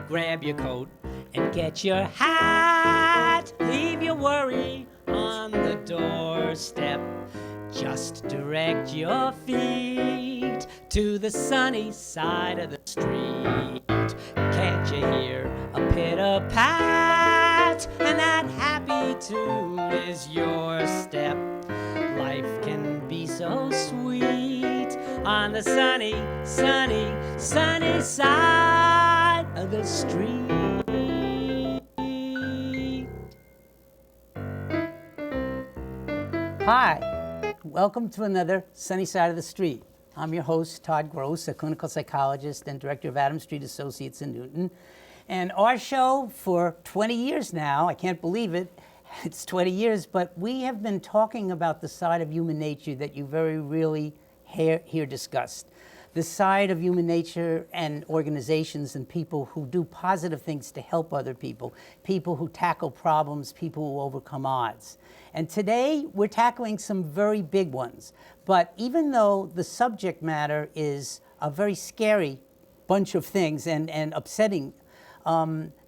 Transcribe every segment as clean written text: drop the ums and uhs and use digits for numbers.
grab your coat and get your hat. Leave your worry on the doorstep. Just direct your feet to the sunny side of the street. Can't you hear a pitter-pat? And that happy tune is your step. Life can be so sweet on the sunny, sunny, sunny side of the street. Hi, welcome to another Sunny Side of the Street. I'm your host, Todd Gross, a clinical psychologist and director of Adams Street Associates in Newton. And our show for 20 years now, I can't believe it, it's 20 years, but we have been talking about the side of human nature that you very rarely hear discussed. The side of human nature and organizations and people who do positive things to help other people, people who tackle problems, people who overcome odds. And today we're tackling some very big ones. But even though the subject matter is a very scary bunch of things and upsetting,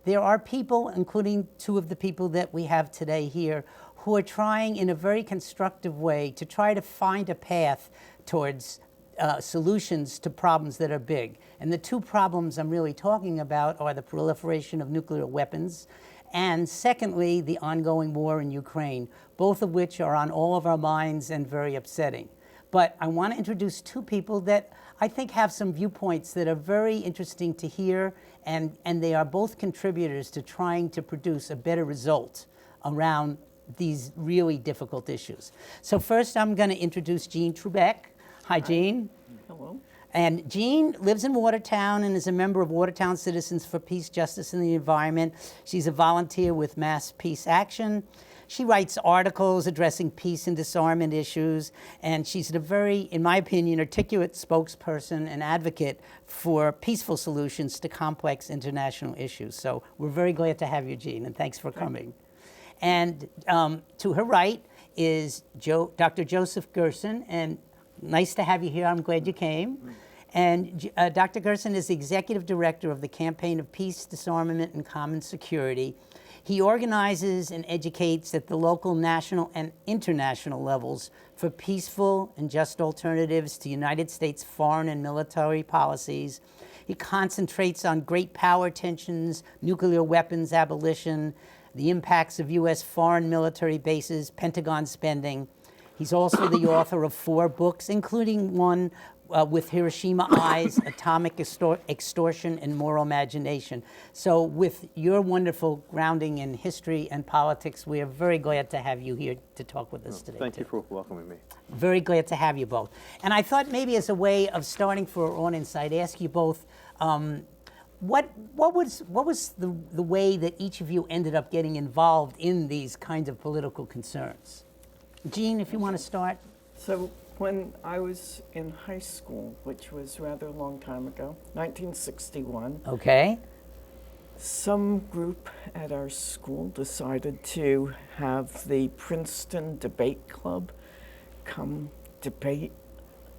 there are people, including two of the people that we have today here, who are trying in a very constructive way to try to find a path towards solutions to problems that are big. And the two problems I'm really talking about are the proliferation of nuclear weapons and, secondly, the ongoing war in Ukraine, both of which are on all of our minds and very upsetting. But I want to introduce two people that I think have some viewpoints that are very interesting to hear, and they are both contributors to trying to produce a better result around these really difficult issues. So first I'm going to introduce Jeanne Trubek. Hi, Jeanne. Hello. And Jeanne lives in Watertown and is a member of Watertown Citizens for Peace, Justice, and the Environment. She's a volunteer with Mass Peace Action. She writes articles addressing peace and disarmament issues, and she's a very, in my opinion, articulate spokesperson and advocate for peaceful solutions to complex international issues. So we're very glad to have you, Jeanne, and thanks for coming. And to her right is Dr. Joseph Gerson, and nice to have you here. I'm glad you came. And Dr. Gerson is the executive director of the Campaign of Peace, Disarmament, and Common Security. He organizes and educates at the local, national, and international levels for peaceful and just alternatives to United States foreign and military policies. He concentrates on great power tensions, nuclear weapons abolition, the impacts of U.S. foreign military bases, Pentagon spending. He's also the author of 4 books, including one with Hiroshima Eyes, Atomic Extortion and Moral Imagination. So with your wonderful grounding in history and politics, we are very glad to have you here to talk with us today. Thank you for welcoming me. Very glad to have you both. And I thought maybe as a way of starting for our audience, I'd ask you both, what was the way that each of you ended up getting involved in these kinds of political concerns? Jeanne, if you want to start. So when I was in high school, which was rather a long time ago, 1961, Okay. some group at our school decided to have the Princeton Debate Club come debate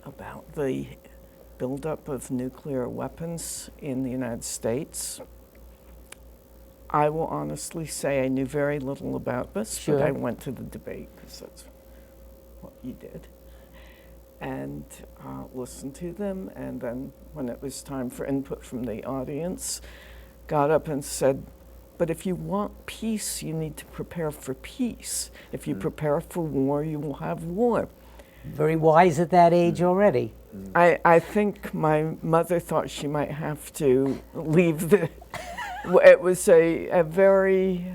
about the buildup of nuclear weapons in the United States. I will honestly say I knew very little about this, Sure. but I went to the debate because that's what you did, and listened to them, and then when it was time for input from the audience, got up and said, but if you want peace, you need to prepare for peace. If you prepare for war, you will have war. Very wise at that age already. I think my mother thought she might have to leave the, it was a very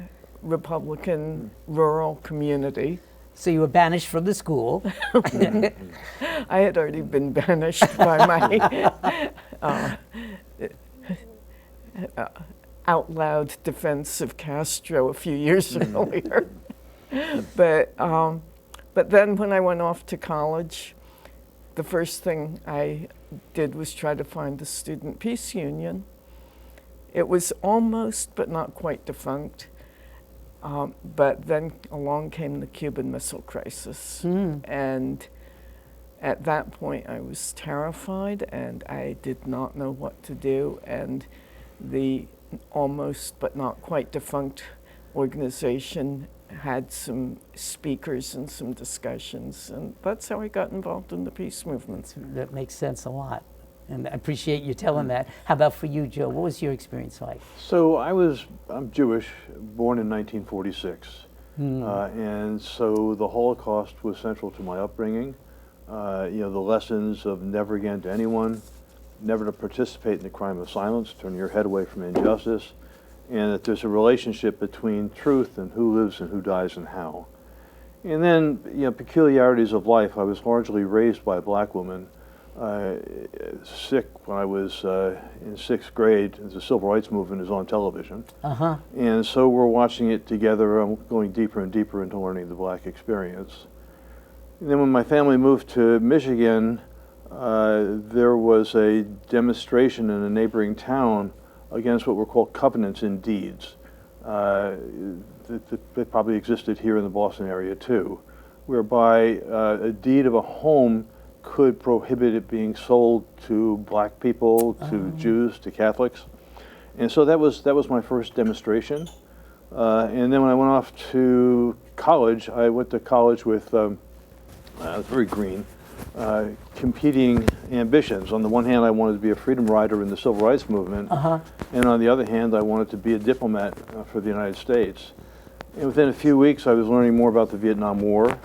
Republican rural community. So you were banished from the school. I had already been banished by my out loud defense of Castro a few years earlier. But then when I went off to college, the first thing I did was try to find a student peace union. It was almost, but not quite defunct. But then along came the Cuban Missile Crisis. And at that point, I was terrified, and I did not know what to do. And the almost but not quite defunct organization had some speakers and some discussions, and that's how I got involved in the peace movement. That makes sense a lot. And I appreciate you telling that. How about for you, Joe? What was your experience like? So I'm Jewish, born in 1946. And so the Holocaust was central to my upbringing. The lessons of never again to anyone, never to participate in the crime of silence, turn your head away from injustice, and that there's a relationship between truth and who lives and who dies and how. And then, peculiarities of life. I was largely raised by a black woman, sick when I was in 6th grade. The Civil Rights Movement is on television. And so we're watching it together. I'm going deeper and deeper into learning the black experience. And then when my family moved to Michigan, there was a demonstration in a neighboring town against what were called covenants in deeds. That probably existed here in the Boston area too, whereby a deed of a home could prohibit it being sold to black people, to Jews, to Catholics. And so that was my first demonstration. And then when I went off to college, I went to college with very green, competing ambitions. On the one hand, I wanted to be a freedom rider in the Civil Rights Movement, and on the other hand, I wanted to be a diplomat for the United States. And within a few weeks, I was learning more about the Vietnam War,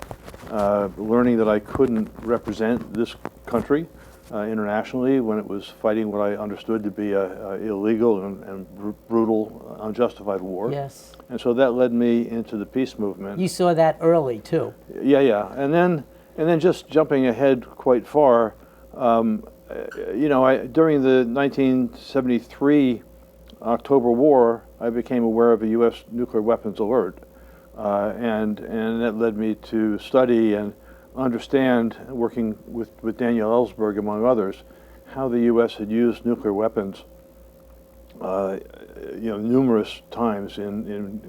learning that I couldn't represent this country internationally when it was fighting what I understood to be a illegal and brutal, unjustified war. Yes. And so that led me into the peace movement. You saw that early, too. Yeah. And then just jumping ahead quite far, during the 1973 October War, I became aware of a U.S. nuclear weapons alert. And that led me to study and understand, working with Daniel Ellsberg, among others, how the U.S. had used nuclear weapons, numerous times in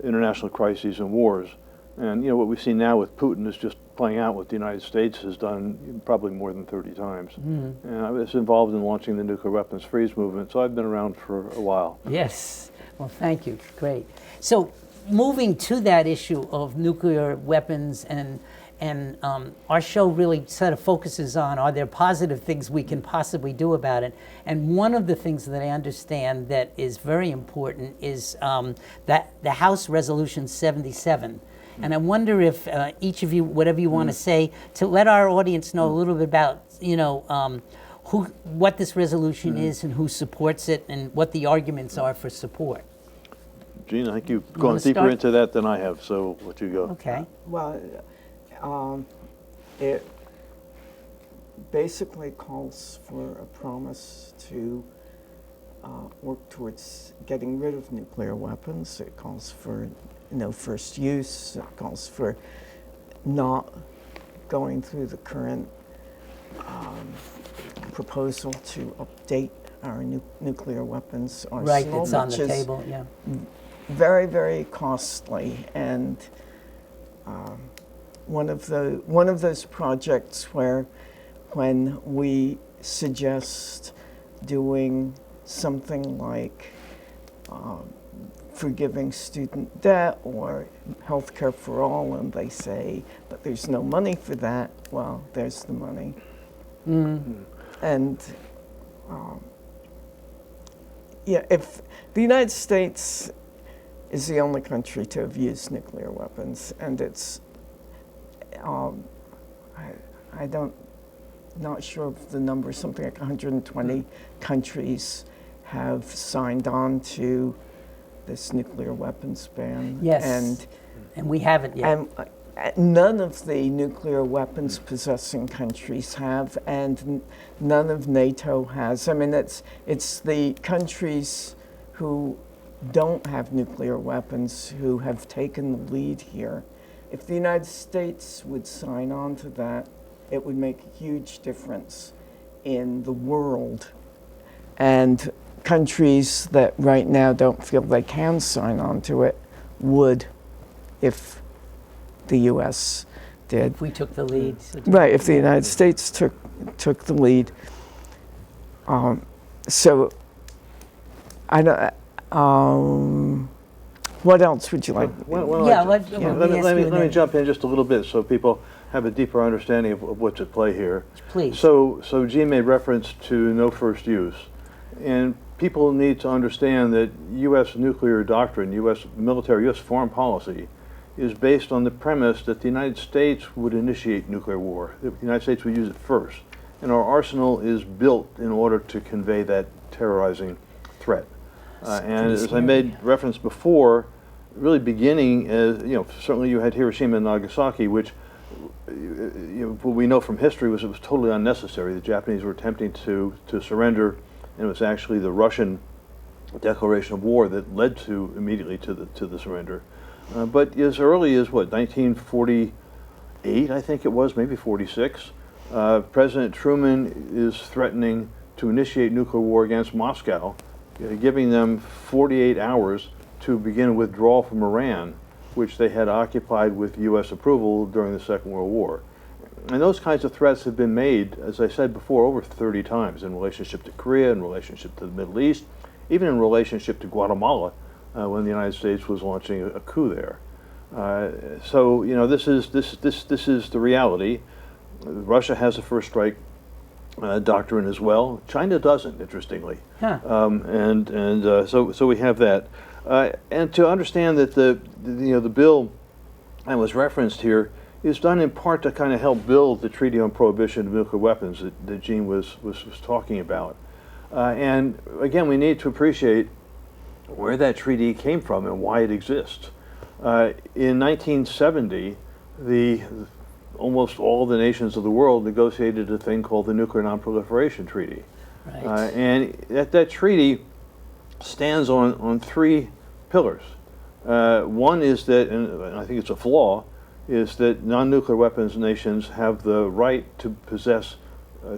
international crises and wars. And what we see now with Putin is just playing out what the United States has done probably more than 30 times. And I was involved in launching the nuclear weapons freeze movement, so I've been around for a while. Yes. Well, thank you. Great. So moving to that issue of nuclear weapons, and our show really sort of focuses on, are there positive things we can possibly do about it? And one of the things that I understand that is very important is that the House Resolution 77. And I wonder if each of you, whatever you want to say, to let our audience know a little bit about, what this resolution is and who supports it and what the arguments are for support. Jeanne, I think you've gone deeper into that than I have, so let you go. Okay. Well, it basically calls for a promise to work towards getting rid of nuclear weapons. It calls for first use. It calls for not going through the current proposal to update our nuclear weapons arsenal. Right, it's on the table, yeah. Very, very costly, and one of those projects where, when we suggest doing something like forgiving student debt or health care for all, and they say, but there's no money for that, well, there's the money. And if the United States is the only country to have used nuclear weapons, and it's, not sure of the number, something like 120 countries have signed on to this nuclear weapons ban. Yes, and we haven't yet. And none of the nuclear weapons possessing countries have, and none of NATO has. I mean, it's the countries who don't have nuclear weapons who have taken the lead here. If the United States would sign on to that, it would make a huge difference in the world. And countries that right now don't feel they can sign on to it would if the U.S. did. If we took the lead. Right, if the United States took the lead. So I don't. What else would you like? Yeah, let me jump in just a little bit so people have a deeper understanding of what's at play here. Please. So Jeanne made reference to no first use, and people need to understand that U.S. nuclear doctrine, U.S. military, U.S. foreign policy, is based on the premise that the United States would initiate nuclear war. The United States would use it first, and our arsenal is built in order to convey that terrorizing threat. And as I made reference before, really beginning as, certainly you had Hiroshima and Nagasaki, which what we know from history was it was totally unnecessary. The Japanese were attempting to surrender, and it was actually the Russian declaration of war that led to immediately to the surrender. But as early as 1948, I think it was, maybe 46, President Truman is threatening to initiate nuclear war against Moscow, giving them 48 hours to begin a withdrawal from Iran, which they had occupied with U.S. approval during the Second World War. And those kinds of threats have been made, as I said before, over 30 times in relationship to Korea, in relationship to the Middle East, even in relationship to Guatemala when the United States was launching a coup there. So this is the reality. Russia has a first strike doctrine as well. China doesn't, interestingly. Huh. So we have that. And to understand that the bill that was referenced here is done in part to kind of help build the Treaty on Prohibition of Nuclear Weapons that Jeanne was talking about. And again, we need to appreciate where that treaty came from and why it exists. In 1970, almost all the nations of the world negotiated a thing called the Nuclear Non-Proliferation Treaty. Right. And that treaty stands on three pillars. One is that, and I think it's a flaw, is that non-nuclear weapons nations have the right to possess,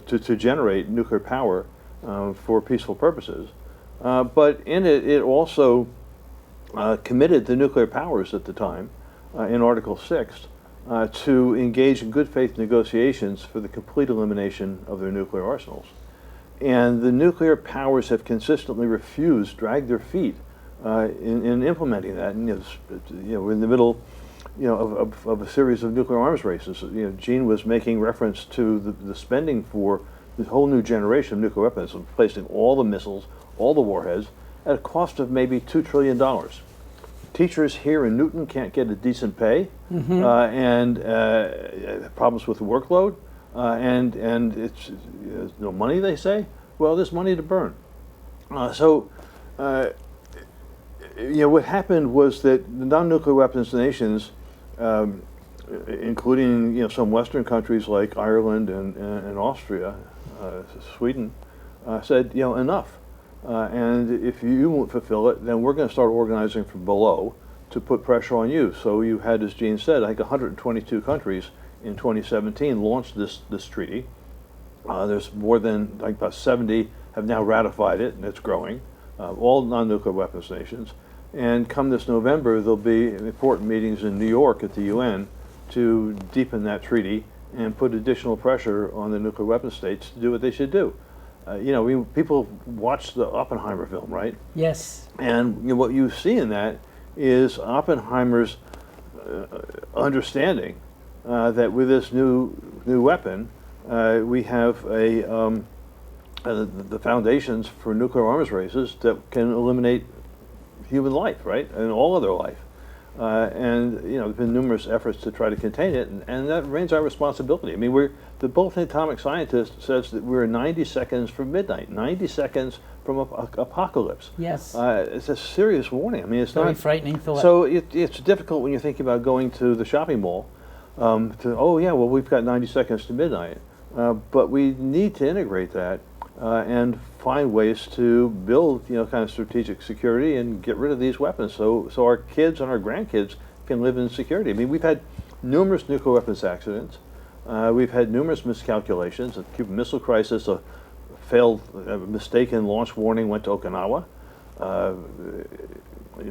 to generate nuclear power for peaceful purposes. But in it also committed the nuclear powers at the time, in Article 6, to engage in good faith negotiations for the complete elimination of their nuclear arsenals. And the nuclear powers have consistently refused, dragged their feet in implementing that. And we're in the middle of a series of nuclear arms races. Jeanne was making reference to the spending for the whole new generation of nuclear weapons, replacing all the missiles, all the warheads, at a cost of maybe $2 trillion. Teachers here in Newton can't get a decent pay, and problems with the workload, and it's no money, they say. Well, there's money to burn. What happened was that the non-nuclear weapons nations, including some Western countries like Ireland and Austria, Sweden, said enough. And if you won't fulfill it, then we're going to start organizing from below to put pressure on you. So you had, as Jeanne said, I think 122 countries in 2017 launched this treaty. There's more than, I think, about 70 have now ratified it, and it's growing, all non-nuclear weapons nations. And come this November, there'll be important meetings in New York at the UN to deepen that treaty and put additional pressure on the nuclear weapons states to do what they should do. People watch the Oppenheimer film, right? Yes. And what you see in that is Oppenheimer's understanding that with this new weapon, we have the foundations for nuclear arms races that can eliminate human life, right, and all other life. And there's been numerous efforts to try to contain it, and that remains our responsibility. I mean, the Bulletin Atomic Scientist says that we're 90 seconds from midnight, 90 seconds from apocalypse. Yes. It's a serious warning. I mean, it's very not frightening thought. So it's difficult when you're thinking about going to the shopping mall. We've got 90 seconds to midnight, but we need to integrate that and find ways to build, kind of strategic security and get rid of these weapons so our kids and our grandkids can live in security. I mean, we've had numerous nuclear weapons accidents. We've had numerous miscalculations. The Cuban Missile Crisis, a mistaken launch warning went to Okinawa.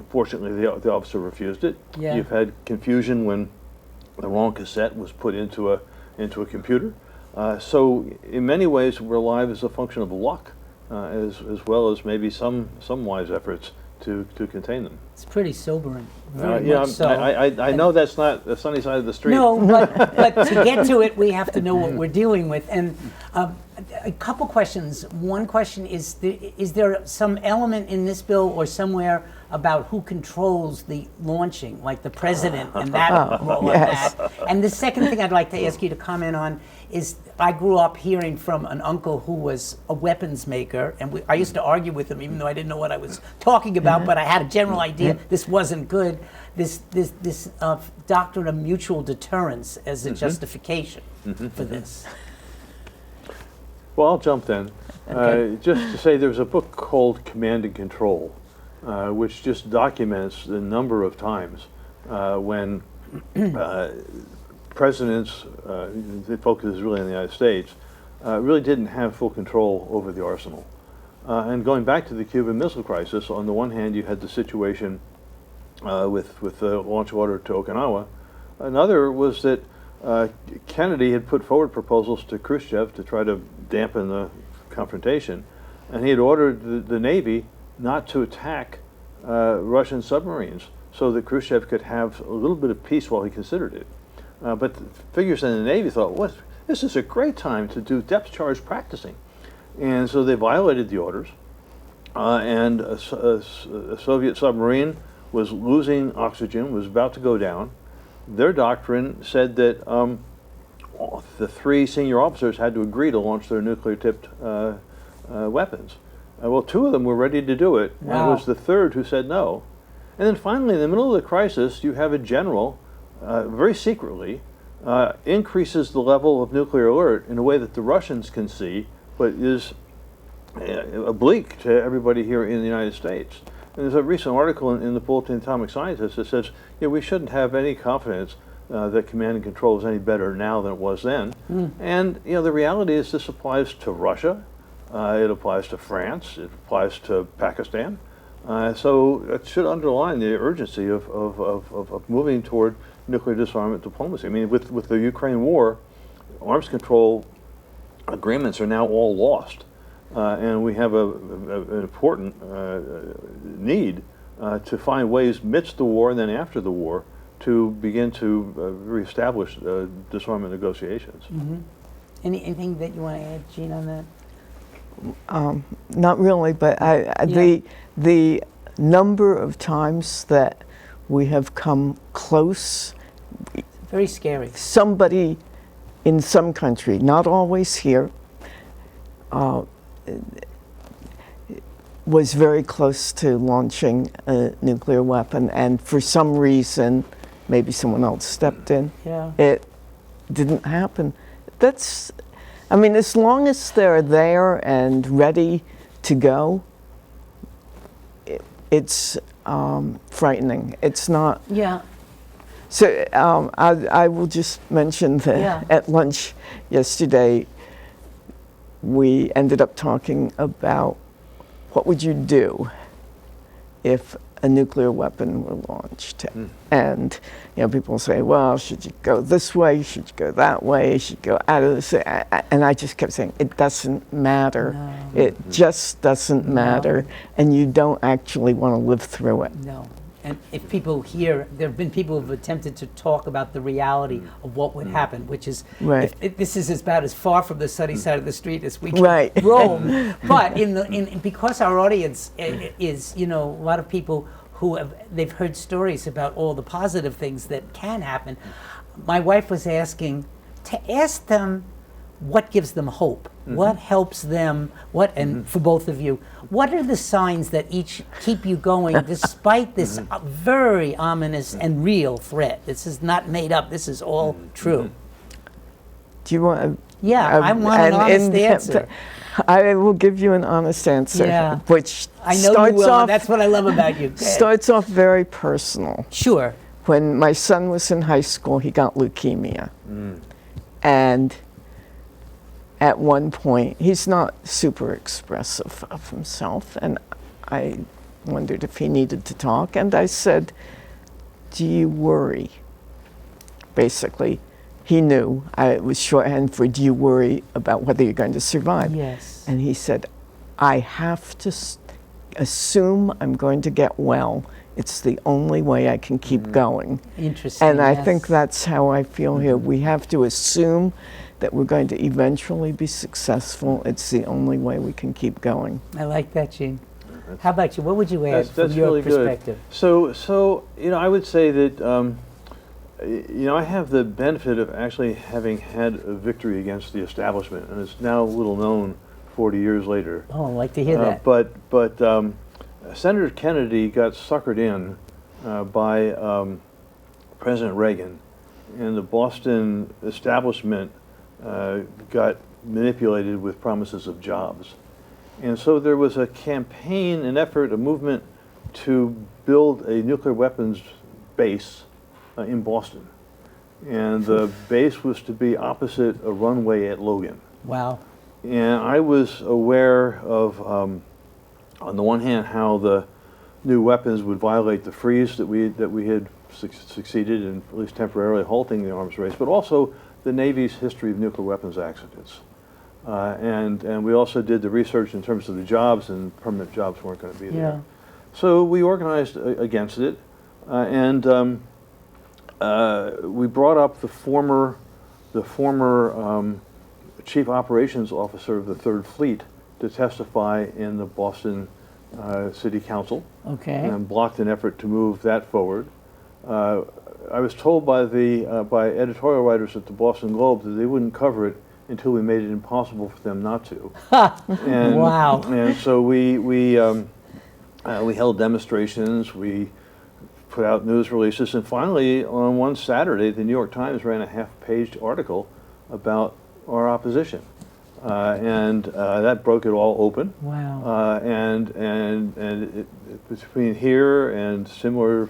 Fortunately, the officer refused it. Yeah. You've had confusion when the wrong cassette was put into a computer. So in many ways, we're alive as a function of luck as well as maybe some wise efforts to contain them. It's pretty sobering. Very Yeah, much so. I know that's not the sunny side of the street. No, but to get to it, we have to know what we're dealing with. And a couple questions. One question is there some element in this bill or somewhere about who controls the launching, like the president and that role yes. of that? And the second thing I'd like to ask you to comment on is I grew up hearing from an uncle who was a weapons maker, and I used to argue with him even though I didn't know what I was talking about, but I had a general idea this wasn't good. This doctrine of mutual deterrence as a justification for this. Well, I'll jump then. Okay. Just to say, there's a book called Command and Control, which just documents the number of times when presidents, the focus is really in the United States, really didn't have full control over the arsenal. And going back to the Cuban Missile Crisis, on the one hand, you had the situation with the launch order to Okinawa. Another was that Kennedy had put forward proposals to Khrushchev to try to dampen the confrontation, and he had ordered the Navy not to attack Russian submarines so that Khrushchev could have a little bit of peace while he considered it. But the figures in the Navy thought, well, this is a great time to do depth charge practicing. And so they violated the orders, and a Soviet submarine was losing oxygen, was about to go down. Their doctrine said that the three senior officers had to agree to launch their nuclear-tipped weapons. Well, two of them were ready to do it, and it was the third who said no. And then finally, in the middle of the crisis, you have a general, very secretly, increases the level of nuclear alert in a way that the Russians can see, but is oblique to everybody here in the United States. And there's a recent article in the Bulletin of Atomic Scientists that says, we shouldn't have any confidence that command and control is any better now than it was then. And the reality is this applies to Russia, it applies to France, it applies to Pakistan. So it should underline the urgency of moving toward nuclear disarmament diplomacy. I mean, with the Ukraine war, arms control agreements are now all lost. And we have an important need to find ways midst the war and then after the war to begin to reestablish disarmament negotiations. Anything that you want to add, Jeanne, on that? Not really, but the number of times that we have come close. Very scary. Somebody in some country, not always here, was very close to launching a nuclear weapon, and for some reason, maybe someone else stepped in. Yeah. It didn't happen. As long as they're there and ready to go, it's frightening. It's not. Yeah. So I will just mention that at lunch yesterday, we ended up talking about what would you do if a nuclear weapon were launched. And people say, well, should you go this way? Should you go that way? Should you go out of this? And I just kept saying, it doesn't matter. No. It just doesn't matter. And you don't actually want to live through it. No. And if people hear, there have been people who have attempted to talk about the reality of what would happen, which is, Right. this is about as far from the sunny side of the street as we can Right. roam. But because our audience is, a lot of people who they've heard stories about all the positive things that can happen. My wife was asking to ask them what gives them hope, what helps them, and for both of you, what are the signs that each keep you going despite this very ominous and real threat? This is not made up, this is all true. Do you want to? Yeah, I want an honest answer. I will give you an honest answer, which I know starts you will, off, and that's what I love about you. starts off very personal. Sure. When my son was in high school, he got leukemia. And at one point, he's not super expressive of himself, and I wondered if he needed to talk, and I said, do you worry? Basically, he knew it was shorthand for, do you worry about whether you're going to survive? Yes. And he said, I have to assume I'm going to get well. It's the only way I can keep going. Interesting. And I yes. think that's how I feel here. We have to assume that we're going to eventually be successful. It's the only way we can keep going. I like that, Jeanne. How about you? What would you add from That's your really perspective? good. So I would say that I have the benefit of actually having had a victory against the establishment, and it's now little known 40 years later. Oh, I'd like to hear that. But Senator Kennedy got suckered in by President Reagan, and the Boston establishment got manipulated with promises of jobs. And so there was a campaign, an effort, a movement to build a nuclear weapons base in Boston. And the base was to be opposite a runway at Logan. Wow. And I was aware of, on the one hand, how the new weapons would violate the freeze that we had succeeded in at least temporarily halting the arms race, but also the Navy's history of nuclear weapons accidents. And we also did the research in terms of the jobs, and permanent jobs weren't going to be there. Yeah. So we organized against it, and we brought up the former Chief Operations Officer of the 3rd Fleet to testify in the Boston City Council. Okay. And blocked an effort to move that forward. I was told by editorial writers at the Boston Globe that they wouldn't cover it until we made it impossible for them not to. And, wow. And so we held demonstrations, we put out news releases, and finally on one Saturday, the New York Times ran a half-page article about our opposition. And that broke it all open. Wow. And between here and similar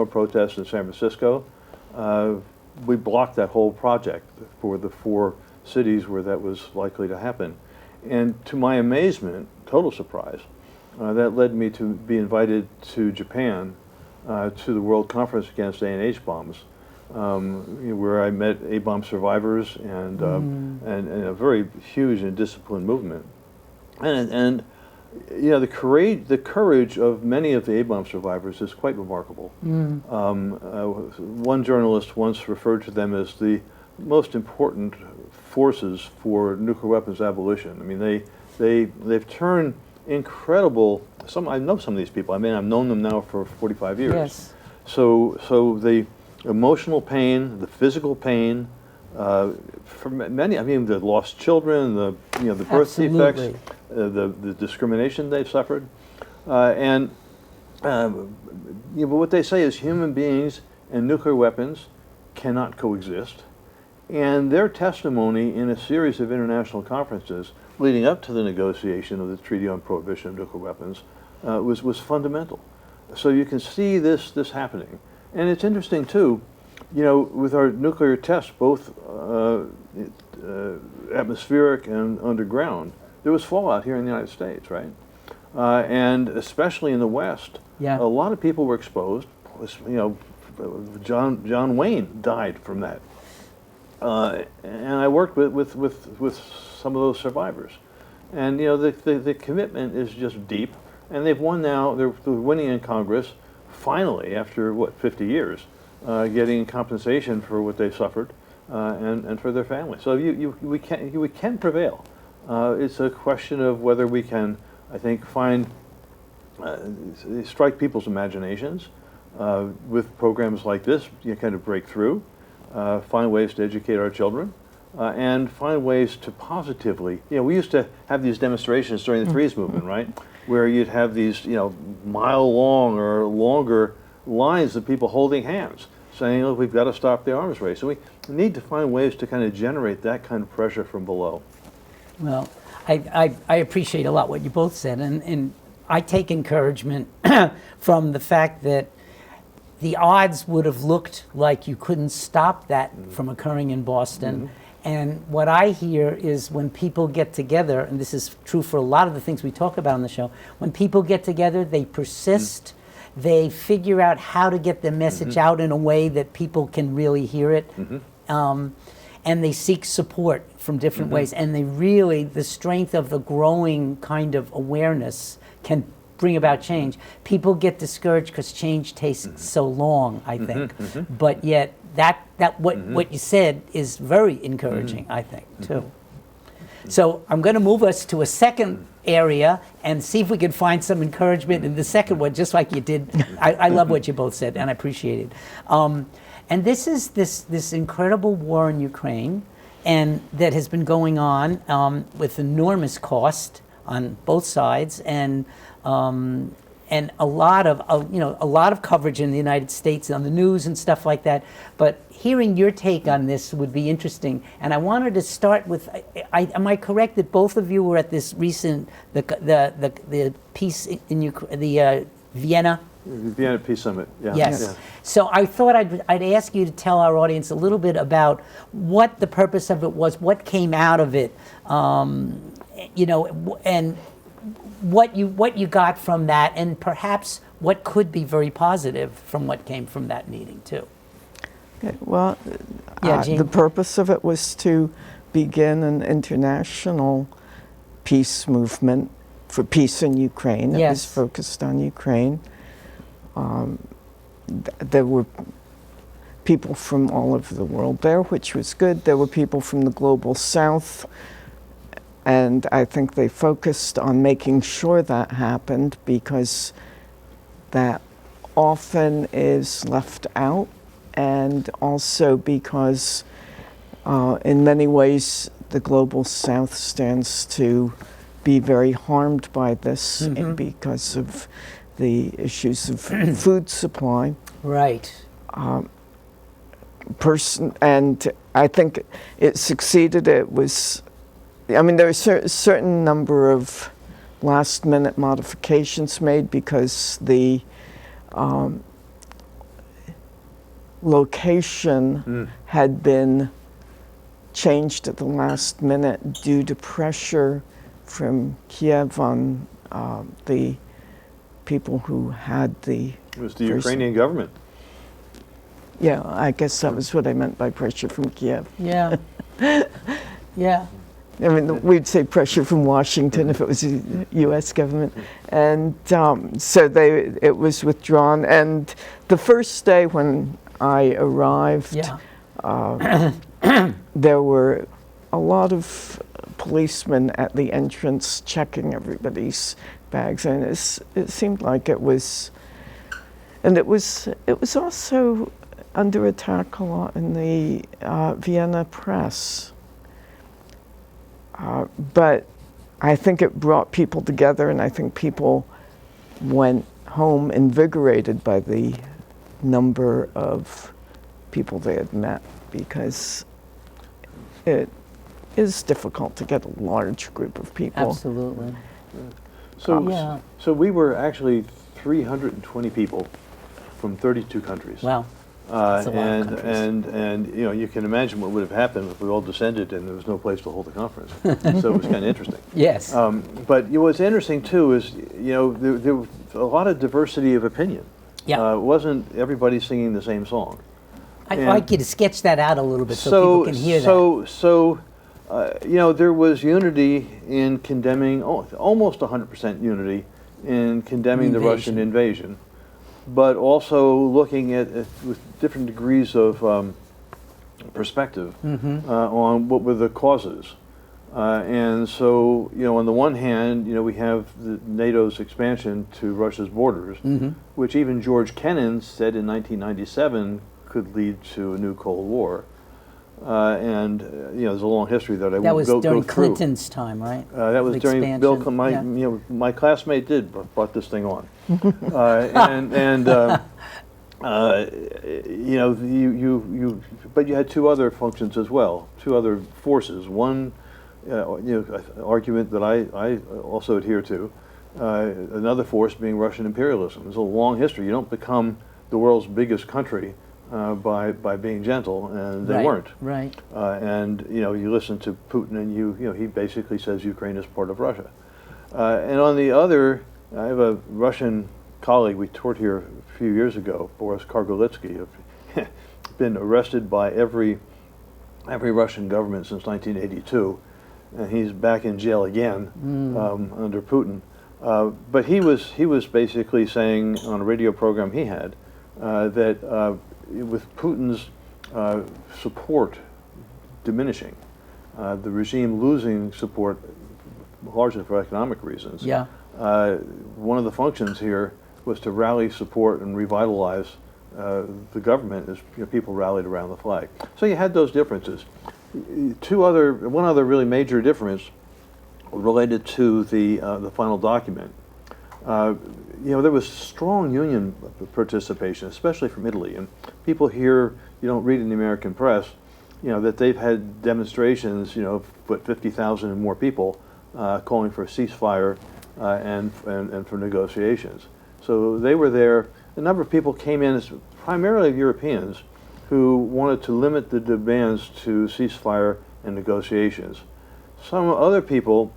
protests in San Francisco, we blocked that whole project for the 4 cities where that was likely to happen. And to my amazement, total surprise, that led me to be invited to Japan, to the World Conference Against A&H Bombs, where I met A-bomb survivors and a very huge and disciplined movement. And the courage of many of the A-bomb survivors is quite remarkable. One journalist once referred to them as the most important forces for nuclear weapons abolition. I mean, they've turned incredible. I know some of these people. I mean, I've known them now for 45 years. Yes. So the emotional pain, the physical pain, for many, I mean, the lost children, the birth defects, the discrimination they've suffered, but what they say is human beings and nuclear weapons cannot coexist. And their testimony in a series of international conferences leading up to the negotiation of the Treaty on Prohibition of Nuclear Weapons was fundamental. So you can see this happening. And it's interesting too, with our nuclear tests, both atmospheric and underground, there was fallout here in the United States, right? And especially in the West, yeah. A lot of people were exposed. John Wayne died from that. And I worked with some of those survivors, and the commitment is just deep, and they've won now. They're winning in Congress, finally after 50 years, getting compensation for what they've suffered, and for their families. So we can prevail. It's a question of whether we can, I think, strike people's imaginations with programs like this. You kind of break through. Find ways to educate our children, and find ways to positively, we used to have these demonstrations during the freeze movement, right? Where you'd have these, mile-long or longer lines of people holding hands, saying, look, we've got to stop the arms race. So we need to find ways to kind of generate that kind of pressure from below. Well, I appreciate a lot what you both said, and I take encouragement from the fact that the odds would have looked like you couldn't stop that from occurring in Boston. And what I hear is when people get together, and this is true for a lot of the things we talk about on the show, when people get together, they persist, they figure out how to get the message out in a way that people can really hear it. and they seek support from different ways, and they really, the strength of the growing kind of awareness can bring about change. People get discouraged because change takes so long, I think, but yet what you said is very encouraging, I think, too. So I'm going to move us to a second area and see if we can find some encouragement in the second one, just like you did. I love what you both said, and I appreciate it. And this is this incredible war in Ukraine, and that has been going on with enormous cost on both sides, and a lot of coverage in the United States on the news and stuff like that. But hearing your take on this would be interesting. And I wanted to start with, am I correct that both of you were at this recent the peace in Ukraine, the Vienna? Vienna Peace Summit. Yeah. Yes. Yeah. So I thought I'd ask you to tell our audience a little bit about what the purpose of it was, what came out of it, and what you got from that, and perhaps what could be very positive from what came from that meeting too. Okay, well, Jeanne? the purpose of it was to begin an international peace movement for peace in Ukraine. It was Yes. focused on Ukraine. There were people from all over the world there, which was good. There were people from the global south, and I think they focused on making sure that happened, because that often is left out, and also because in many ways the global south stands to be very harmed by this because of the issues of food supply. Right. And I think it succeeded. It was, I mean, there were a certain number of last-minute modifications made because the location had been changed at the last minute due to pressure from Kiev on the people who had the... It was the Ukrainian government. Yeah, I guess that was what I meant by pressure from Kiev. Yeah. Yeah. I mean, we'd say pressure from Washington if it was the U.S. government. And so it was withdrawn. And the first day when I arrived, there were a lot of policemen at the entrance checking everybody's bags. And it seemed like it was... And it was also under attack a lot in the Vienna press. But I think it brought people together, and I think people went home invigorated by the number of people they had met, because it is difficult to get a large group of people. Absolutely. So we were actually 320 people from 32 countries. Wow. That's a lot of countries. And you know, you can imagine what would have happened if we all descended and there was no place to hold a conference. So it was kind of interesting. Yes. But what's interesting too is, you know, there was a lot of diversity of opinion. Yeah. It wasn't everybody singing the same song. I'd like you to sketch that out a little bit so people can hear that. You know, there was unity in condemning, almost 100% unity in condemning the Russian invasion, but also looking at with different degrees of perspective on what were the causes. And so, you know, on the one hand, you know, we have NATO's expansion to Russia's borders, which even George Kennan said in 1997 could lead to a new Cold War. And you know, there's a long history that I won't go through. That was during Clinton's time, right? That was during Bill Clinton. You know, my classmate brought this thing on, you know, but you had two other functions as well, two other forces. One, you know, argument that I also adhere to. Another force being Russian imperialism. There's a long history. You don't become the world's biggest country by being gentle, and they weren't. Right. And you know, you listen to Putin, and you know, he basically says Ukraine is part of Russia. And on the other, I have a Russian colleague we toured here a few years ago, Boris Kargolitsky, been arrested by every every Russian government since 1982, and he's back in jail again under Putin. But he was basically saying on a radio program he had that with Putin's support diminishing, the regime losing support largely for economic reasons. Yeah. One of the functions here was to rally support and revitalize the government as people rallied around the flag. So you had those differences. One other really major difference related to the final document. There was strong union participation, especially from Italy, and people here, you don't read in the American press, that they've had demonstrations, 50,000 and more people calling for a ceasefire and for negotiations. So they were there. A number of people came in, primarily Europeans, who wanted to limit the demands to ceasefire and negotiations. Some other people,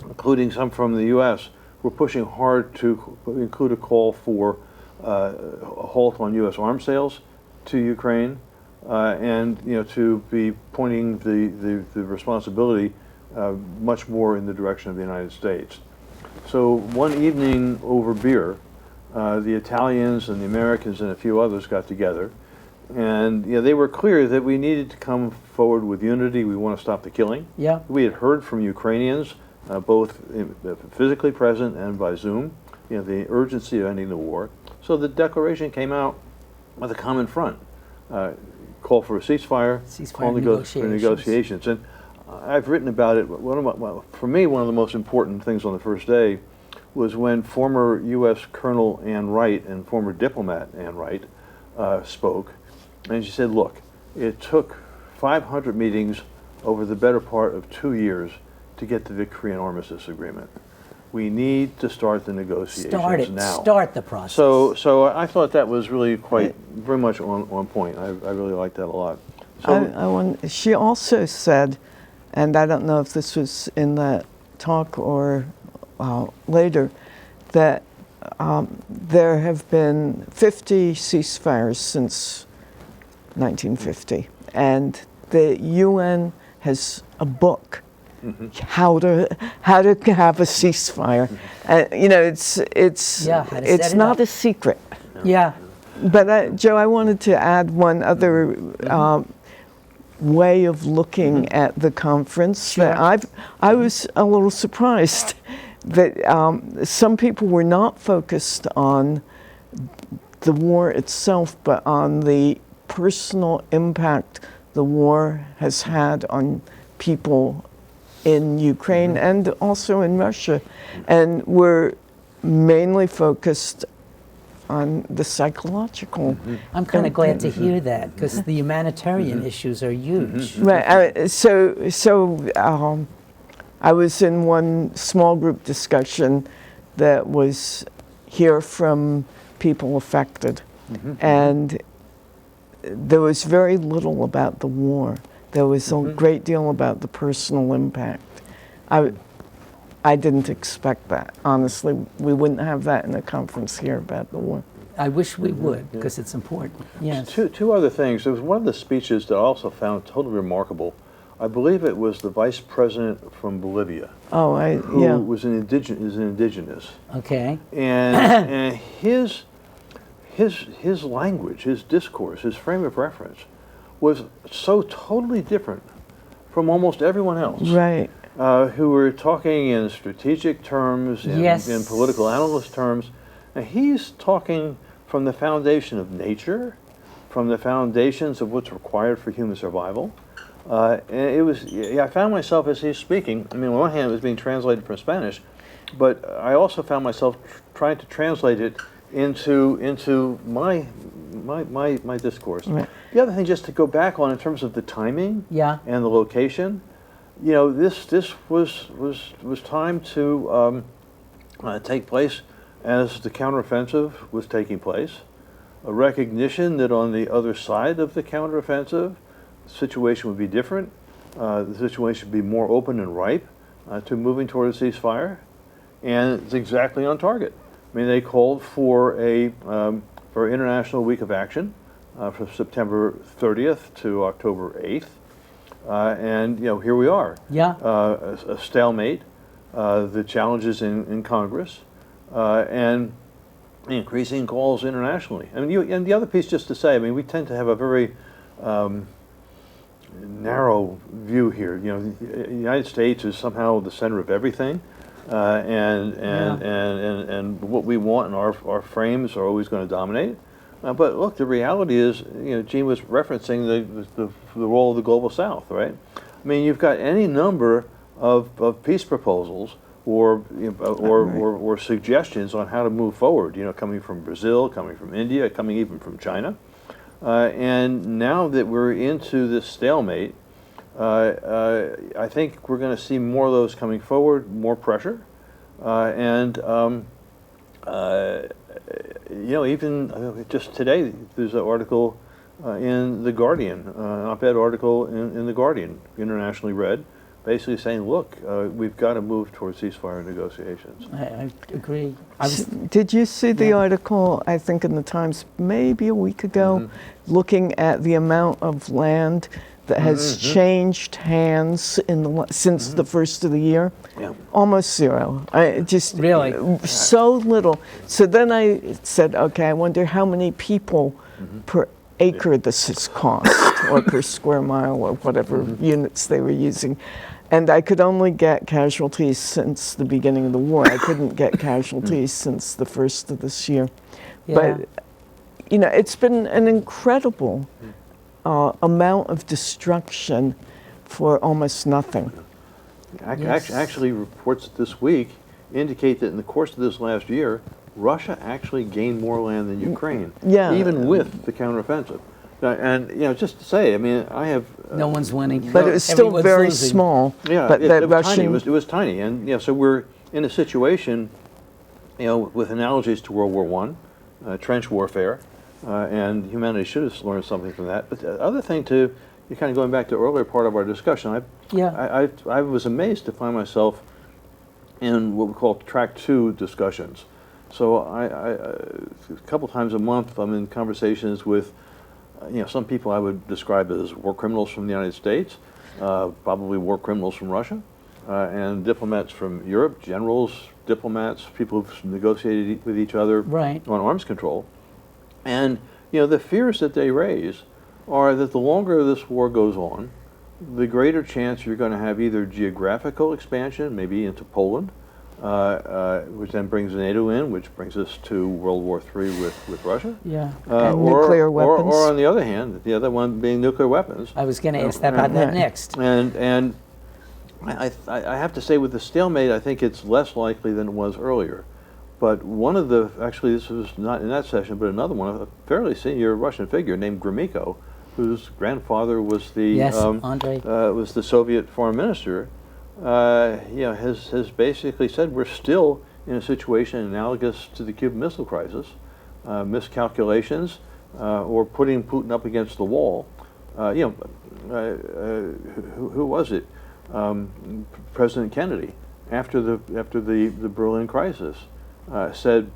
including some from the U.S., were pushing hard to include a call for a halt on U.S. arms sales to Ukraine, and to be pointing the responsibility much more in the direction of the United States. So one evening over beer, the Italians and the Americans and a few others got together, and they were clear that we needed to come forward with unity. We want to stop the killing. Yeah. We had heard from Ukrainians, both physically present and by Zoom, the urgency of ending the war. So the declaration came out with a common front, call for a ceasefire, call for negotiations. And I've written about it. For me, one of the most important things on the first day was when former U.S. Colonel Ann Wright and former diplomat Ann Wright spoke, and she said, look, it took 500 meetings over the better part of 2 years to get the Korean armistice agreement. We need to start the negotiations now. Start the process. So I thought that was really very much on point. I really liked that a lot. So she also said, and I don't know if this was in that talk or later, that there have been 50 ceasefires since 1950, and the UN has a book how to have a ceasefire. It's not a secret. Yeah. But Joe, I wanted to add one other way of looking at the conference. Sure. That I was a little surprised that some people were not focused on the war itself, but on the personal impact the war has had on people in Ukraine and also in Russia. And we're mainly focused on the psychological. I'm kind of glad to hear that, because the humanitarian issues are huge. Right. So I was in one small group discussion that was hear from people affected, and there was very little about the war. There was a great deal about the personal impact. I didn't expect that, honestly. We wouldn't have that in a conference here about the war. I wish we would, because it's important. Yes. Two other things. There was one of the speeches that I also found totally remarkable. I believe it was the vice president from Bolivia. Oh, who was an indigenous. Okay. And his language, his discourse, his frame of reference was so totally different from almost everyone else. Right. Who were talking in strategic terms, in political analyst terms. And he's talking from the foundation of nature, from the foundations of what's required for human survival. And I found myself, as he's speaking, on one hand it was being translated from Spanish, but I also found myself trying to translate it into my discourse. Right. The other thing, just to go back on in terms of the timing and the location, this was time to take place as the counteroffensive was taking place, a recognition that on the other side of the counteroffensive, the situation would be different. The situation would be more open and ripe to moving toward a ceasefire, and it's exactly on target. They called for for International Week of Action from September 30th to October 8th. and here we are. Yeah. A stalemate, the challenges in Congress, and increasing calls internationally. I mean, and the other piece, just to say, I mean, we tend to have a very narrow view here. The United States is somehow the center of everything, and what we want in our frames are always going to dominate. But look, the reality is, Jeanne was referencing the role of the global South, right? I mean, you've got any number of peace proposals or suggestions on how to move forward. Coming from Brazil, coming from India, coming even from China, and now that we're into this stalemate, I think we're going to see more of those coming forward, more pressure, and even just today, there's an article in The Guardian, an op-ed article in The Guardian, internationally read, basically saying, look, we've got to move towards ceasefire negotiations. I agree. Did you see the article, I think in the Times, maybe a week ago, looking at the amount of land that has changed hands since the first of the year? Yeah. Almost zero. Really? So little. So then I said, okay, I wonder how many people per acre this has cost, or per square mile, or whatever units they were using. And I could only get casualties since the beginning of the war. I couldn't get casualties since the first of this year. Yeah. But, it's been an incredible amount of destruction for almost nothing. Actually, reports this week indicate that in the course of this last year, Russia actually gained more land than Ukraine, even with the counteroffensive. And just to say, I mean, I have no one's winning, but it was still everyone's very losing. small. Yeah, but it was Russian, tiny. It was tiny, and so we're in a situation, with analogies to World War I, trench warfare, and humanity should have learned something from that. But the other thing too, you're kind of going back to the earlier part of our discussion. I was amazed to find myself in what we call track 2 discussions. So a couple times a month, I'm in conversations with, some people I would describe as war criminals from the United States, probably war criminals from Russia, and diplomats from Europe, generals, diplomats, people who've negotiated with each other on arms control. And, the fears that they raise are that the longer this war goes on, the greater chance you're going to have either geographical expansion, maybe into Poland, which then brings NATO in, which brings us to World War III with Russia. Yeah. And nuclear weapons. Or on the other hand, the other one being nuclear weapons. I was going to ask about that next. And I have to say, with the stalemate, I think it's less likely than it was earlier. But one of the, actually this was not in that session, but another one, a fairly senior Russian figure named Gromyko, whose grandfather was the was the Soviet foreign minister, has basically said we're still in a situation analogous to the Cuban Missile Crisis, miscalculations, or putting Putin up against the wall. Who was it? President Kennedy, after the Berlin crisis, said,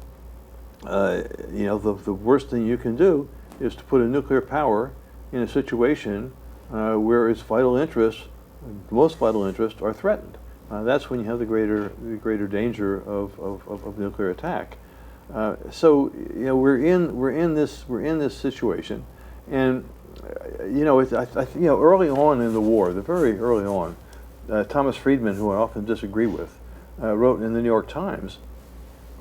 the worst thing you can do is to put a nuclear power in a situation where its vital interests, the most vital interests, are threatened. That's when you have the greater danger of nuclear attack. So we're in this situation, and early on in the war, very early on, Thomas Friedman, who I often disagree with, wrote in the New York Times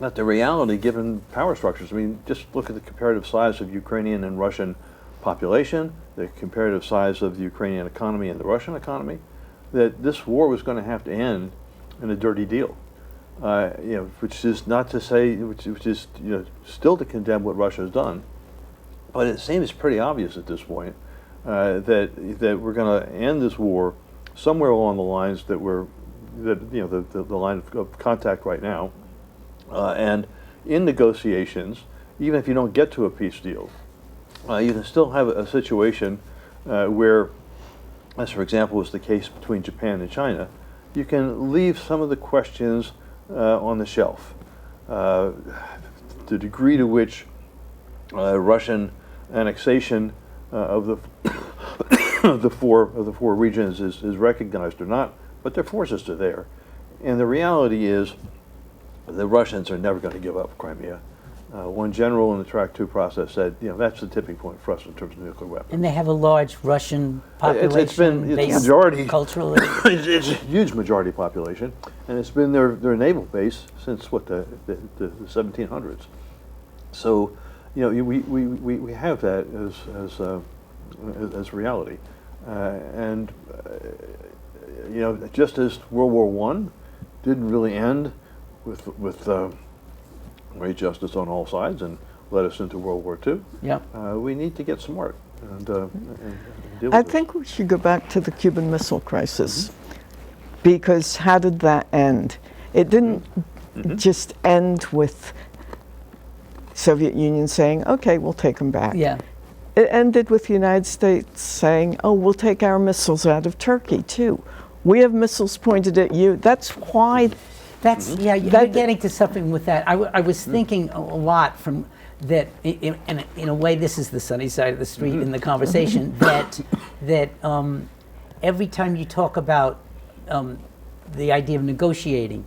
that the reality, given power structures, I mean, just look at the comparative size of Ukrainian and Russian population, the comparative size of the Ukrainian economy and the Russian economy, that this war was going to have to end in a dirty deal. Which is not to say, which is still to condemn what Russia has done, but it seems pretty obvious at this point that we're going to end this war somewhere along the lines that the line of contact right now, and in negotiations, even if you don't get to a peace deal, you can still have a situation where, as for example was the case between Japan and China, you can leave some of the questions on the shelf. The degree to which Russian annexation of the of the four regions is recognized or not, but their forces are there. And the reality is the Russians are never going to give up Crimea. One general in the Track 2 process said, that's the tipping point for us in terms of nuclear weapons. And they have a large Russian population. It's based majority culturally. it's a huge majority population, and it's been their naval base since the 1700s. So, we have that as reality, and just as World War I didn't really end with great justice on all sides and led us into World War II. Yeah. We need to get smart and deal with I this. think we should go back to the Cuban Missile Crisis, because how did that end? It didn't just end with Soviet Union saying, okay, we'll take them back. Yeah. It ended with the United States saying, oh, we'll take our missiles out of Turkey too. We have missiles pointed at you. That's why. That's, yeah, you're getting to something with that. I was thinking a lot from that, in a way, this is the sunny side of the street in the conversation, that every time you talk about the idea of negotiating,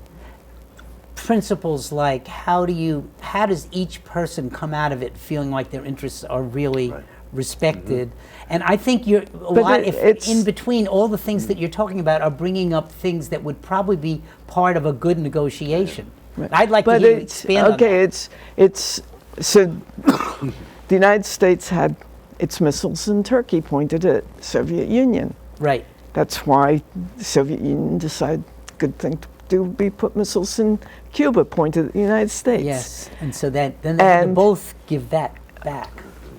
principles like how does each person come out of it feeling like their interests are really respected, and I think in between all the things that you're talking about are bringing up things that would probably be part of a good negotiation. Right. I'd like to hear you expand on that. It's so the United States had its missiles in Turkey pointed at Soviet Union. Right. That's why the Soviet Union decided good thing to do would be put missiles in Cuba pointed at the United States. Yes, and so then they had to both give that back.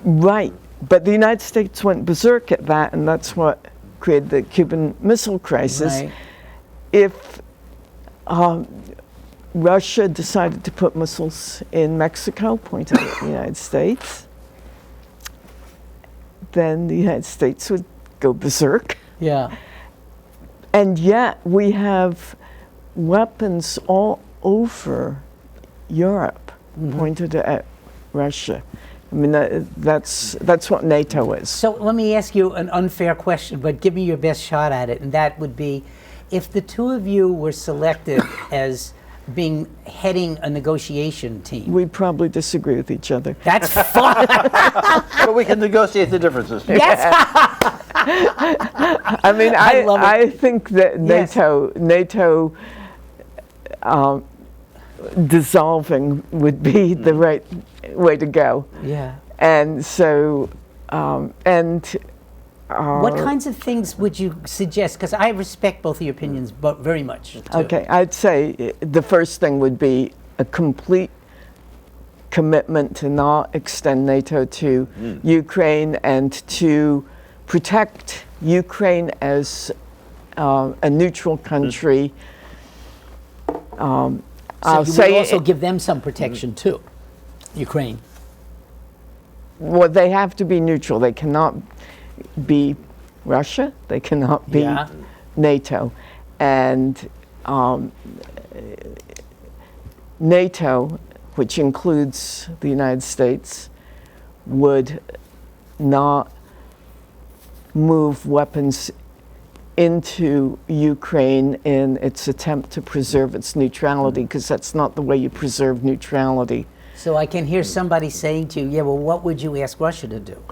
Right. But the United States went berserk at that, and that's what created the Cuban Missile Crisis. Right. If Russia decided to put missiles in Mexico pointed at the United States, then the United States would go berserk. Yeah. And yet we have weapons all over Europe pointed at Russia. I mean, that's what NATO is. So let me ask you an unfair question, but give me your best shot at it, and that would be, if the two of you were selected as heading a negotiation team. We probably disagree with each other. That's fun. But we can negotiate the differences. Yes. I mean, I think that NATO dissolving would be the right way to go. Yeah. And so, what kinds of things would you suggest? Because I respect both of your opinions, but very much. Too. Okay, I'd say the first thing would be a complete commitment to not extend NATO to Ukraine and to protect Ukraine as a neutral country. So you would also give them some protection too, Ukraine. Well, they have to be neutral. They cannot be Russia. They cannot be NATO. And NATO, which includes the United States, would not move weapons into Ukraine in its attempt to preserve its neutrality, because that's not the way you preserve neutrality. So I can hear somebody saying to you, yeah, well, what would you ask Russia to do?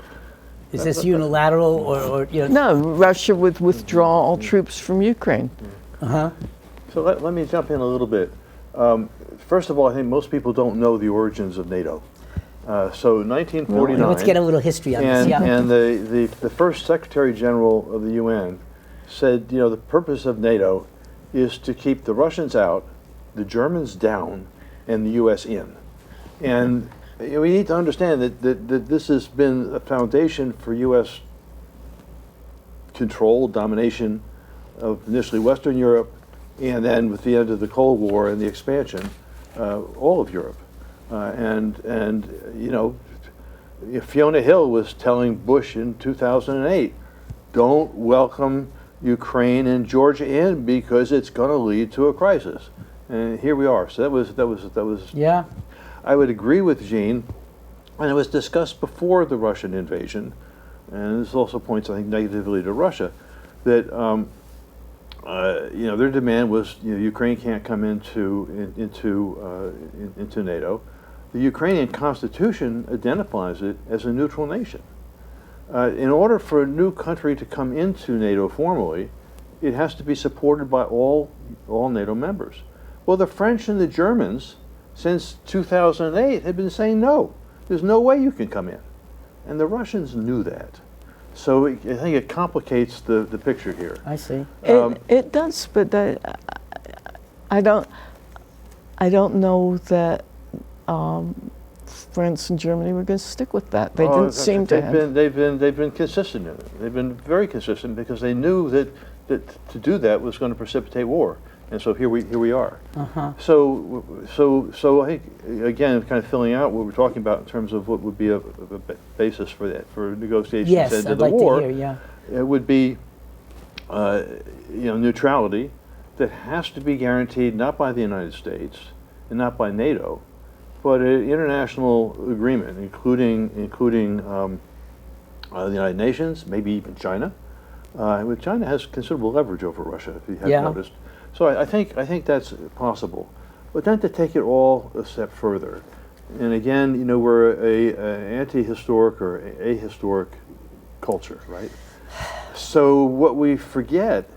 Is this unilateral or you know? No, Russia would withdraw all troops from Ukraine. Uh-huh. So let me jump in a little bit. First of all, I think most people don't know the origins of NATO. So 1949. Let's get a little history on this. Yeah. And the first Secretary General of the UN said, the purpose of NATO is to keep the Russians out, the Germans down, and the U.S. in. And we need to understand that this has been a foundation for U.S. control, domination of initially Western Europe, and then with the end of the Cold War and the expansion, all of Europe. Fiona Hill was telling Bush in 2008, don't welcome Ukraine and Georgia in because it's going to lead to a crisis. And here we are. So that was. Yeah. I would agree with Jeanne, and it was discussed before the Russian invasion, and this also points, I think, negatively to Russia, that their demand was, Ukraine can't come into NATO. The Ukrainian constitution identifies it as a neutral nation. In order for a new country to come into NATO formally, it has to be supported by all NATO members. Well, the French and the Germans, since 2008, have been saying no. There's no way you can come in. And the Russians knew that. So I think it complicates the picture here. I see. It does, but I don't know that France and Germany were going to stick with that. They didn't seem to have. They've been consistent in it. They've been very consistent because they knew that to do that was going to precipitate war. And so here we are. Uh-huh. So I think, again, kind of filling out what we're talking about in terms of what would be a basis for that, for negotiations Yes, into I'd the like war. to hear, yeah. It would be, neutrality that has to be guaranteed not by the United States and not by NATO, but an international agreement, including the United Nations, maybe even China. China has considerable leverage over Russia, if you have noticed. So I think that's possible, but then to take it all a step further, and again, we're a anti-historic or ahistoric culture, right? So what we forget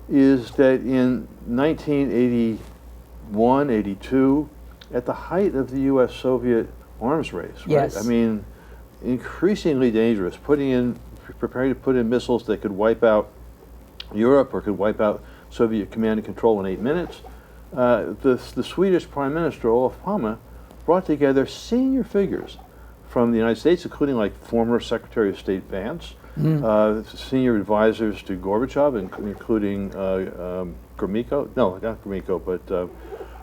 is that in 1981, 82, at the height of the U.S.-Soviet arms race, right? Yes. I mean, increasingly dangerous, preparing to put in missiles that could wipe out Europe or could wipe out Soviet command and control in 8 minutes. The Swedish Prime Minister, Olof Palme, brought together senior figures from the United States, including like former Secretary of State Vance, senior advisors to Gorbachev, including Gromyko, no, not Gromyko, but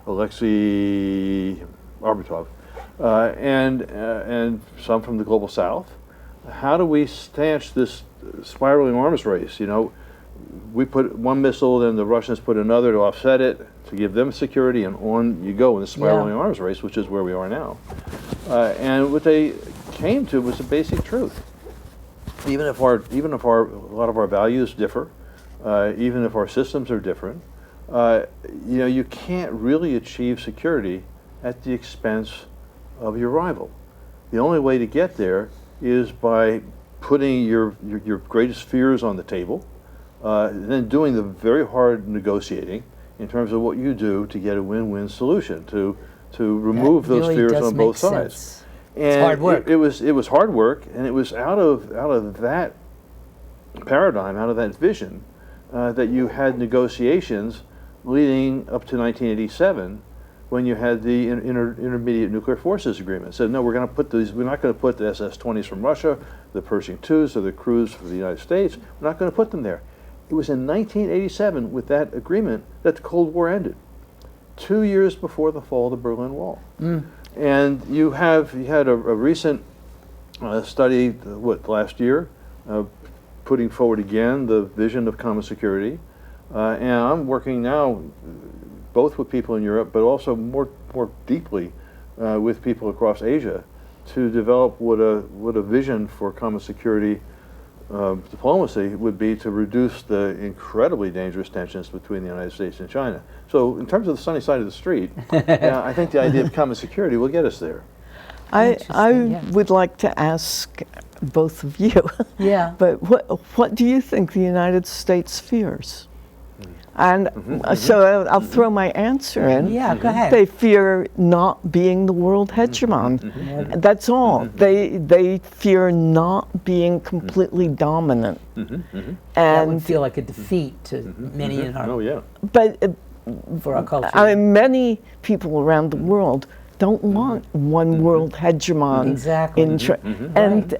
Alexei Arbatov, and some from the Global South. How do we stanch this spiraling arms race? We put one missile, then the Russians put another to offset it, to give them security, and on you go in the spiraling arms race, which is where we are now. And what they came to was a basic truth. Even if a lot of our values differ, even if our systems are different, you can't really achieve security at the expense of your rival. The only way to get there is by putting your greatest fears on the table, then doing the very hard negotiating in terms of what you do to get a win-win solution, to remove those fears on both sides. And it's hard work. It was hard work, and it was out of that paradigm, out of that vision, that you had negotiations leading up to 1987, when you had the Intermediate Nuclear Forces Agreement. Said, no, we're not going to put the SS-20s from Russia, the Pershing IIs, or the Crews from the United States. We're not going to put them there. It was in 1987, with that agreement, that the Cold War ended, 2 years before the fall of the Berlin Wall. And you had a recent study, last year, putting forward again the vision of common security. And I'm working now both with people in Europe, but also more deeply with people across Asia, to develop what a vision for common security diplomacy would be, to reduce the incredibly dangerous tensions between the United States and China. So in terms of the sunny side of the street, I think the idea of common security will get us there. I would like to ask both of you, but what do you think the United States fears? And so I'll throw my answer in. Yeah, go ahead. They fear not being the world hegemon. That's all. They fear not being completely dominant. That would feel like a defeat to many in our But for our culture. I mean, many people around the world don't want one world hegemon. Exactly. And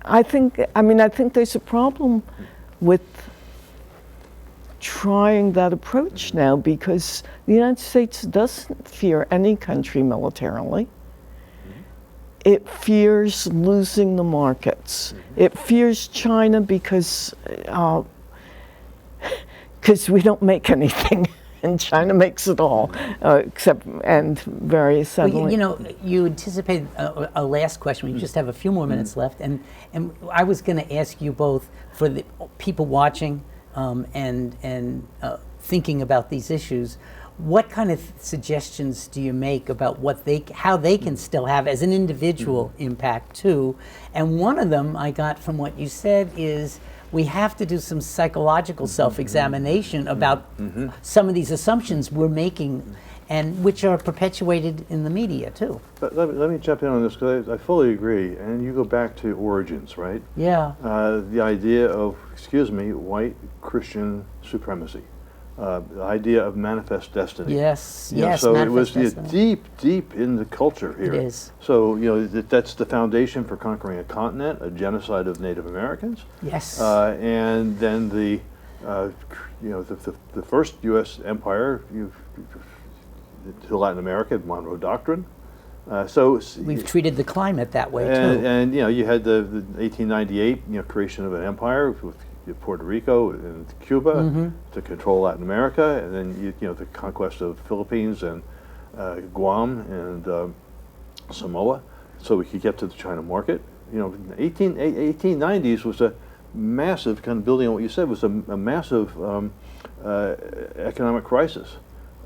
I think there's a problem with trying that approach now, because the United States doesn't fear any country militarily. It fears losing the markets. It fears China because we don't make anything. and China makes it all, except and various other. Well, you know, you anticipated a last question. We just have a few more minutes left, and I was going to ask you both, for the people watching and thinking about these issues, what kind of suggestions do you make about how they can still have as an individual impact too? And one of them I got from what you said is we have to do some psychological self-examination about some of these assumptions we're making, and which are perpetuated in the media too. But let me jump in on this, because I fully agree. And you go back to origins, right? Yeah. The idea of, white Christian supremacy. The idea of manifest destiny. Yes, You know, yes. so it was destiny. deep in the culture here. It is. So that's the foundation for conquering a continent, a genocide of Native Americans. Yes. And then the first U.S. empire to Latin America, the Monroe Doctrine. We've treated the climate that way too. And you had the 1898 creation of an empire with Puerto Rico and Cuba to control Latin America, and then the conquest of Philippines and Guam and Samoa, so we could get to the China market. 1890s was a massive, kind of building on what you said, was a massive economic crisis,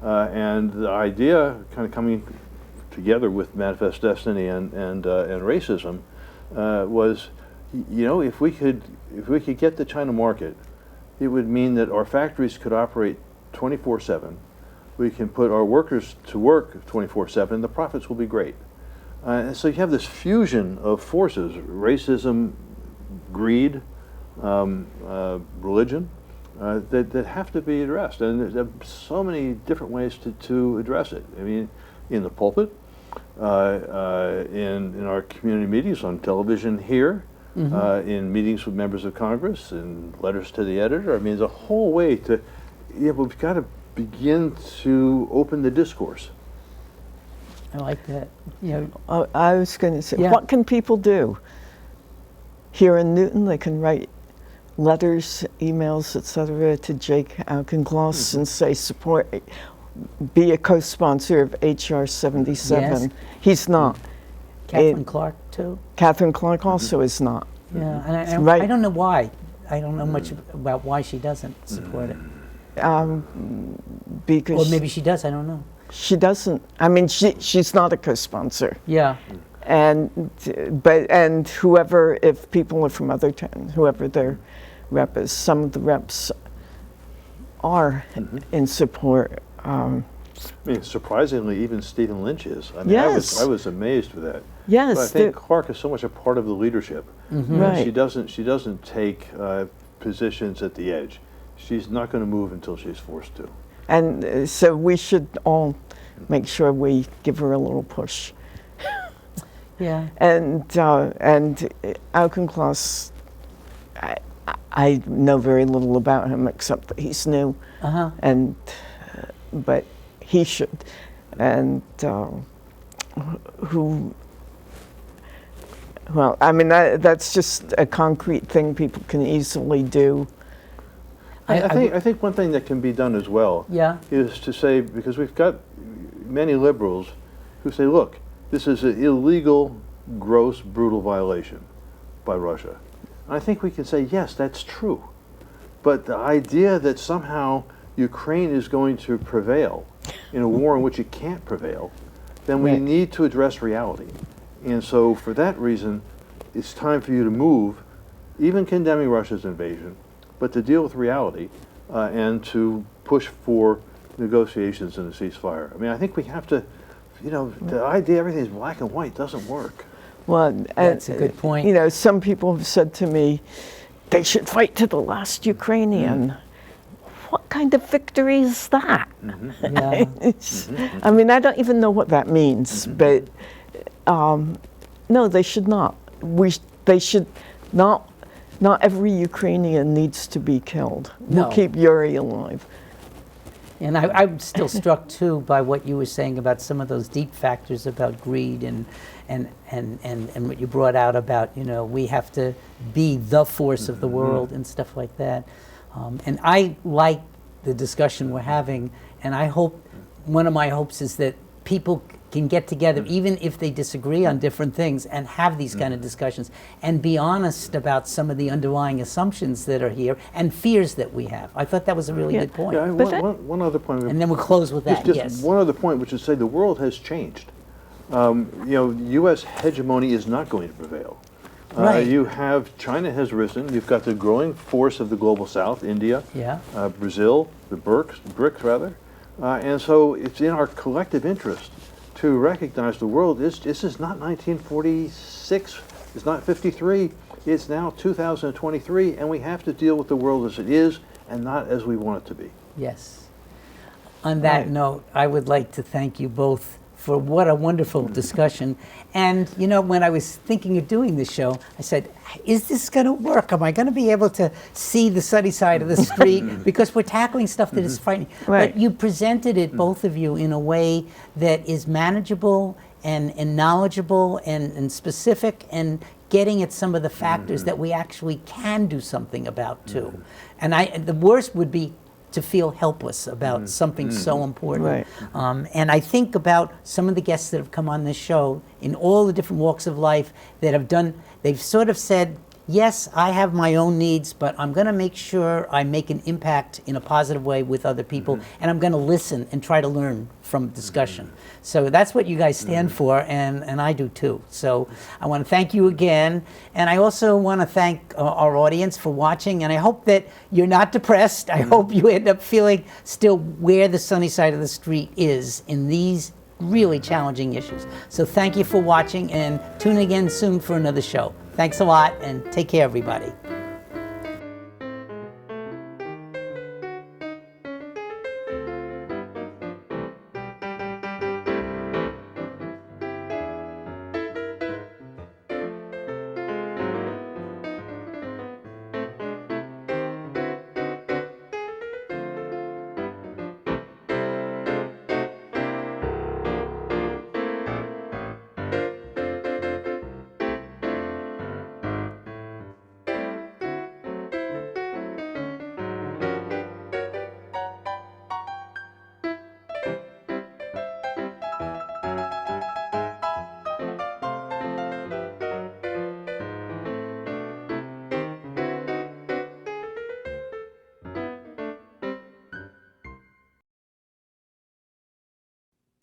and the idea kind of coming together with manifest destiny and racism was, if we could get the China market, it would mean that our factories could operate 24/7. We can put our workers to work 24/7. The profits will be great. And so you have this fusion of forces: racism, greed, religion, that have to be addressed. And there's so many different ways to address it. I mean, in the pulpit, in our community meetings, on television here, in meetings with members of Congress, in letters to the editor. I mean, there's a whole way to, we've got to begin to open the discourse. I like that. I was going to say, Yeah. what can people do? Here in Newton, they can write letters, emails, etc., to Jake Auchincloss and say, be a co-sponsor of HR 77. Yes. He's not. Catherine Clark too. Catherine Clark also is not. Yeah, and Right. I don't know why. I don't know much about why she doesn't support it. Because Or maybe she does. I don't know. she doesn't. I mean, she's not a co-sponsor. Yeah. And whoever, if people are from other towns, whoever their rep is, some of the reps are in support. I mean, surprisingly, even Stephen Lynch is. I mean, Yes. I was amazed with that. Yes, But I think Clark is so much a part of the leadership. Right. She doesn't take positions at the edge. She's not going to move until she's forced to. and so we should all make sure we give her a little push. Yeah. And Auchincloss, I know very little about him except that he's new, and but he should, and well, I mean that's just a concrete thing people can easily do. I think one thing that can be done as well is to say, because we've got many liberals who say, look, this is an illegal, gross, brutal violation by Russia. I think we can say, yes, that's true. But the idea that somehow Ukraine is going to prevail in a war in which it can't prevail, then we need to address reality. And so for that reason, it's time for you to move, even condemning Russia's invasion, but to deal with reality and to push for negotiations and a ceasefire. I mean, I think we have to, the idea everything is black and white doesn't work. Well, That's a good point. Some people have said to me, they should fight to the last Ukrainian. What kind of victory is that? Yeah. I mean, I don't even know what that means, but no, they should not. They should not. Not every Ukrainian needs to be killed. We'll keep Yuri alive. And I'm still struck too by what you were saying about some of those deep factors about greed and what you brought out about, we have to be the force of the world and stuff like that. And I like the discussion we're having And I hope, one of my hopes is that people can get together, even if they disagree on different things, and have these kind of discussions and be honest about some of the underlying assumptions that are here and fears that we have. I thought that was a really good point. Yeah, one other point. And then we'll close with that, Just yes. one other point, which is say the world has changed. U.S. hegemony is not going to prevail. Right. You have, China has risen. You've got the growing force of the global south, India, Yeah. Brazil, the BRICS rather. And so it's in our collective interest to recognize the world. This is not 1946, it's not 53, it's now 2023, and we have to deal with the world as it is and not as we want it to be. Yes. On that Right. note, I would like to thank you both for what a wonderful discussion. And you know, when I was thinking of doing this show, I said, is this going to work? Am I going to be able to see the sunny side of the street? Because we're tackling stuff that is frightening. Right. But you presented it, both of you, in a way that is manageable and knowledgeable and specific, and getting at some of the factors that we actually can do something about too. And the worst would be to feel helpless about something so important. Right. And I think about some of the guests that have come on this show in all the different walks of life that have done, they've sort of said, yes, I have my own needs, but I'm going to make sure I make an impact in a positive way with other people, and I'm going to listen and try to learn from discussion. So that's what you guys stand for, and I do too. So I want to thank you again, and I also want to thank our audience for watching, and I hope that you're not depressed. I hope you end up feeling still where the sunny side of the street is in these really challenging issues. So thank you for watching, and tune again soon for another show. Thanks a lot, and take care, everybody.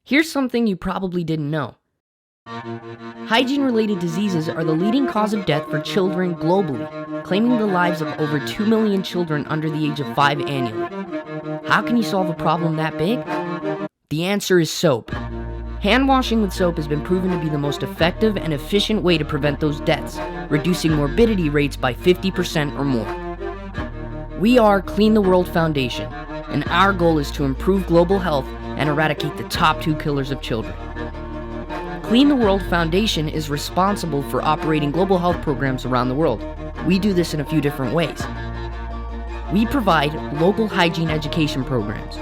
Here's something you probably didn't know. Hygiene-related diseases are the leading cause of death for children globally, claiming the lives of over 2 million children under the age of 5 annually. How can you solve a problem that big? The answer is soap. Hand washing with soap has been proven to be the most effective and efficient way to prevent those deaths, reducing morbidity rates by 50% or more. We are Clean the World Foundation, and our goal is to improve global health and eradicate the top 2 killers of children. Clean the World Foundation is responsible for operating global health programs around the world. We do this in a few different ways. We provide local hygiene education programs.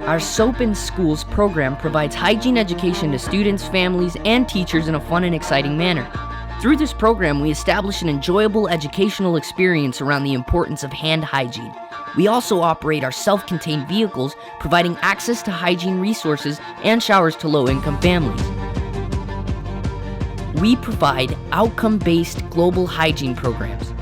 Our Soap in Schools program provides hygiene education to students, families, and teachers in a fun and exciting manner. Through this program, we establish an enjoyable educational experience around the importance of hand hygiene. We also operate our self-contained vehicles, providing access to hygiene resources and showers to low-income families. We provide outcome-based global hygiene programs.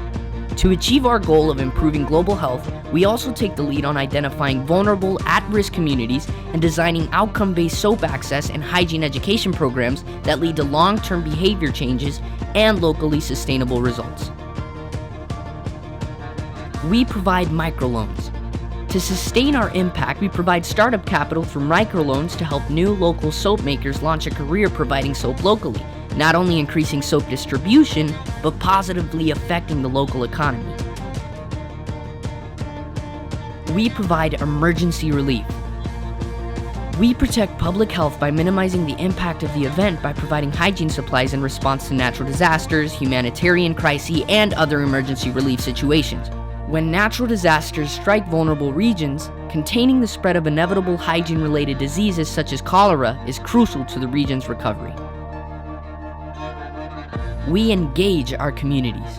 To achieve our goal of improving global health, we also take the lead on identifying vulnerable, at-risk communities and designing outcome-based soap access and hygiene education programs that lead to long-term behavior changes and locally sustainable results. We provide microloans. To sustain our impact, we provide startup capital through microloans to help new local soap makers launch a career providing soap locally, not only increasing soap distribution, but positively affecting the local economy. We provide emergency relief. We protect public health by minimizing the impact of the event by providing hygiene supplies in response to natural disasters, humanitarian crises, and other emergency relief situations. When natural disasters strike vulnerable regions, containing the spread of inevitable hygiene-related diseases such as cholera is crucial to the region's recovery. We engage our communities.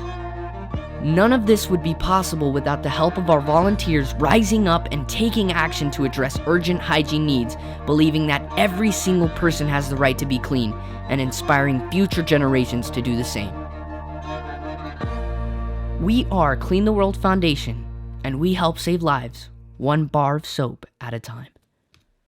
None of this would be possible without the help of our volunteers rising up and taking action to address urgent hygiene needs, believing that every single person has the right to be clean, and inspiring future generations to do the same. We are Clean the World Foundation, and we help save lives, one bar of soap at a time.